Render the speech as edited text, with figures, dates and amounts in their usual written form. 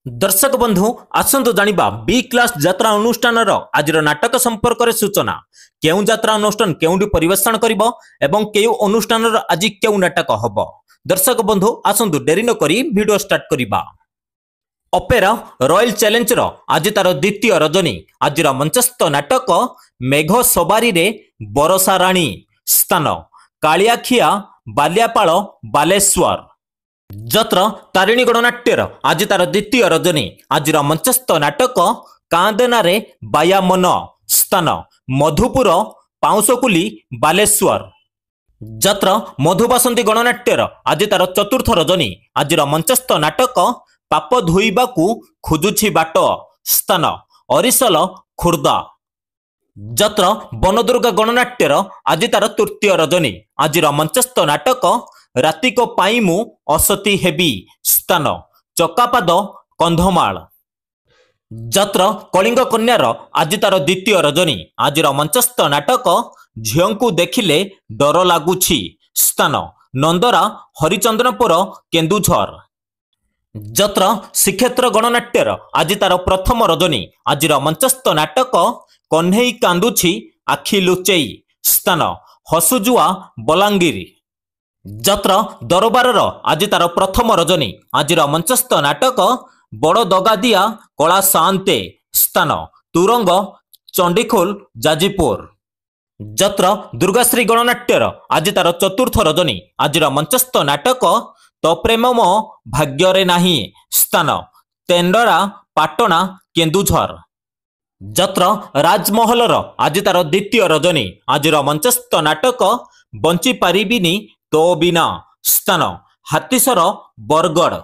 दर्शक बंधु आसतु जानिबा B class यात्रा अनुष्ठान आज नाटक संपर्क में सूचना केउ यात्रा अनुष्ठान केउंडी परिवेषण करिवो एवं केउ अनुष्ठान आज केउ नाटक हबो। दर्शक बंधु आसतु डेरी न करी वीडियो स्टार्ट करिबा। अपेरा रॉयल चैलेंज आज तार द्वितीय रजनी आज मंचस्थ नाटक मेघ सवारी रे बरसा राणी स्थान कालियाखिया बालियापाल बालेश्वर जत्र तारिणी गणनाट्यर आज तार द्वितीय रजनी आज मंचस्थ नाटक कांदेनारे बायामन स्थान मधुपुर पाउसकुली बालेश्वर जत्र मधुबासंती गणनाट्यर आज तार चतुर्थ रजनी आज मंचस्थ नाटक पाप धोइबाकू खोजुछि बाट स्थान अरिसल खुर्दा जत्र बनदुर्गा गणनाट्यर आज तार तृतीय रजनी आज मंचस्थ नाटक रातिक पाइमु असती हेबी स्थान चकापाद कंधमाल जत्र कलिंग कन्यार आज तार द्वितीय रजनी आज मंचस्थ नाटक झियंकु देखिले डर लागुछि स्थान नंदरा हरिचंद्रपुर केन्दुझर जत्र श्रीक्षेत्र गणनाट्यर आज तार प्रथम रजनी आज मंचस्थ नाटक कन्हई कांदुछि आखि लुचेई स्थान हसुजुआ बलांगीर जत्र दरबार आज तार प्रथम रजनी आज मंचस्थ नाटक बड़ दगादिया कला शांते स्थान तुरंग चंडीखोल जाजीपुर जत्र दुर्गाश्री गणनाट्यर आज तार चतुर्थ रजनी आज मंचस्थ नाटक तो प्रेमम भाग्य नाही स्थान तेंडरा पाटना केन्दुझर जत्र राजमहल आज तार द्वितीय रजनी आज मंचस्थ नाटक बंची पारिबिनी तो बिना स्थान हातीसर बरगढ़